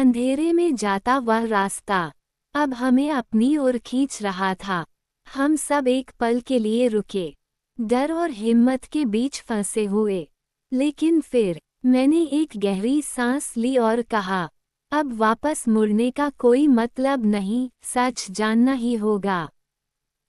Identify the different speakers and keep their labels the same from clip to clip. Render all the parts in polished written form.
Speaker 1: अंधेरे में जाता वह रास्ता अब हमें अपनी ओर खींच रहा था। हम सब एक पल के लिए रुके, डर और हिम्मत के बीच फंसे हुए। लेकिन फिर मैंने एक गहरी सांस ली और कहा, अब वापस मुड़ने का कोई मतलब नहीं, सच जानना ही होगा।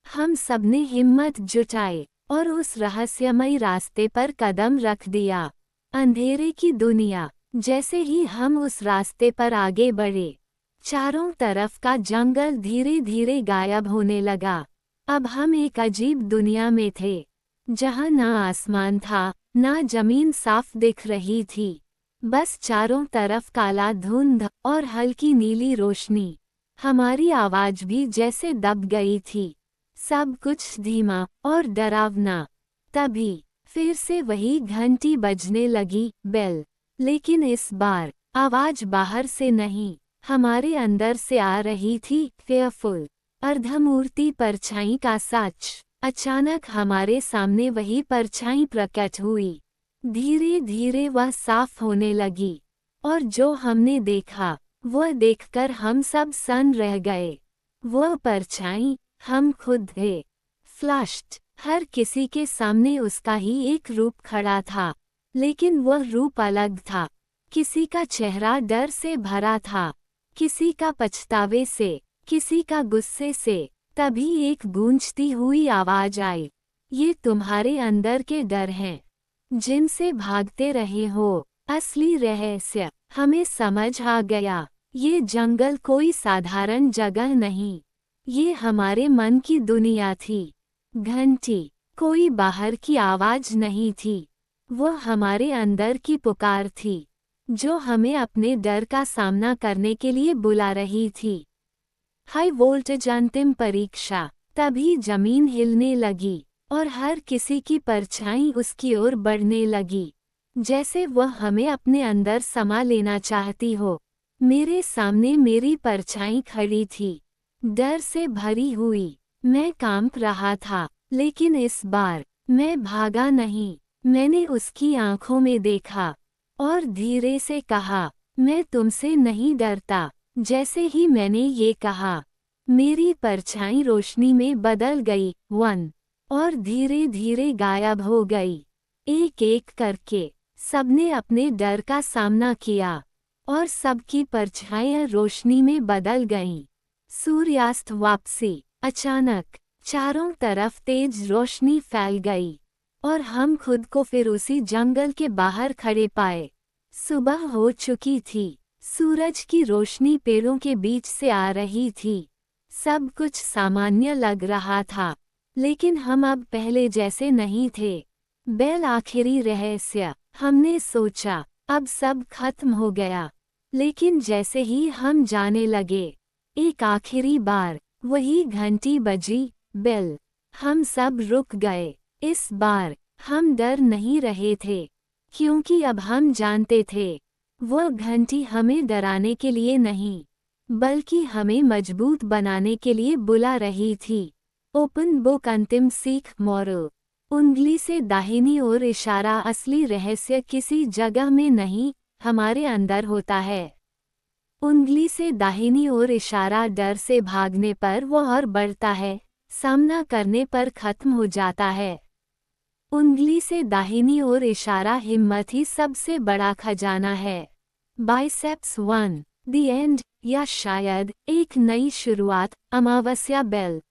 Speaker 1: हम सबने हिम्मत जुटाई और उस रहस्यमयी रास्ते पर कदम रख दिया। अंधेरे की दुनिया। जैसे ही हम उस रास्ते पर आगे बढ़े, चारों तरफ का जंगल धीरे धीरे गायब होने लगा। अब हम एक अजीब दुनिया में थे, जहां ना आसमान था, ना जमीन साफ दिख रही थी। बस चारों तरफ काला धुंध और हल्की नीली रोशनी। हमारी आवाज भी जैसे दब गई थी। सब कुछ धीमा और डरावना। तभी फिर से वही घंटी बजने लगी, बेल। लेकिन इस बार आवाज बाहर से नहीं, हमारे अंदर से आ रही थी, फेयरफुल, अर्धमूर्ति परछाई का सच। अचानक हमारे सामने वही परछाई प्रकट हुई। धीरे धीरे वह साफ होने लगी, और जो हमने देखा वह देखकर हम सब सन्न रह गए। वह परछाई हम खुद थे। फ्लश्ड, हर किसी के सामने उसका ही एक रूप खड़ा था, लेकिन वह रूप अलग था। किसी का चेहरा डर से भरा था, किसी का पछतावे से, किसी का गुस्से से। तभी एक गूंजती हुई आवाज आई, ये तुम्हारे अंदर के डर हैं, जिनसे भागते रहे हो। असली रहस्य हमें समझ आ गया। ये जंगल कोई साधारण जगह नहीं, ये हमारे मन की दुनिया थी। घंटी कोई बाहर की आवाज नहीं थी, वह हमारे अंदर की पुकार थी, जो हमें अपने डर का सामना करने के लिए बुला रही थी। हाई वोल्टेज अंतिम परीक्षा। तभी जमीन हिलने लगी और हर किसी की परछाई उसकी ओर बढ़ने लगी, जैसे वह हमें अपने अंदर समा लेना चाहती हो। मेरे सामने मेरी परछाई खड़ी थी, डर से भरी हुई। मैं कांप रहा था, लेकिन इस बार मैं भागा नहीं। मैंने उसकी आंखों में देखा और धीरे से कहा, मैं तुमसे नहीं डरता। जैसे ही मैंने ये कहा, मेरी परछाई रोशनी में बदल गई, और धीरे धीरे गायब हो गई। एक एक करके सबने अपने डर का सामना किया, और सबकी परछाइयां रोशनी में बदल गईं। सूर्यास्त वापसी। अचानक चारों तरफ तेज रोशनी फैल गई, और हम खुद को फिर उसी जंगल के बाहर खड़े पाए। सुबह हो चुकी थी, सूरज की रोशनी पेड़ों के बीच से आ रही थी। सब कुछ सामान्य लग रहा था, लेकिन हम अब पहले जैसे नहीं थे। बेल आखिरी रहस्य। हमने सोचा अब सब खत्म हो गया, लेकिन जैसे ही हम जाने लगे, एक आखिरी बार वही घंटी बजी, बेल। हम सब रुक गए। इस बार हम डर नहीं रहे थे, क्योंकि अब हम जानते थे वह घंटी हमें डराने के लिए नहीं, बल्कि हमें मजबूत बनाने के लिए बुला रही थी। ओपन बुक अंतिम सीख मॉरल। उंगली से दाहिनी ओर इशारा। असली रहस्य किसी जगह में नहीं, हमारे अंदर होता है। उंगली से दाहिनी ओर इशारा डर से भागने पर वो और बढ़ता है, सामना करने पर खत्म हो जाता है। उंगली से दाहिनी ओर इशारा हिम्मत ही सबसे बड़ा खजाना है। बाइसेप्स 1, द एंड, या शायद एक नई शुरुआत। अमावस्या बेल।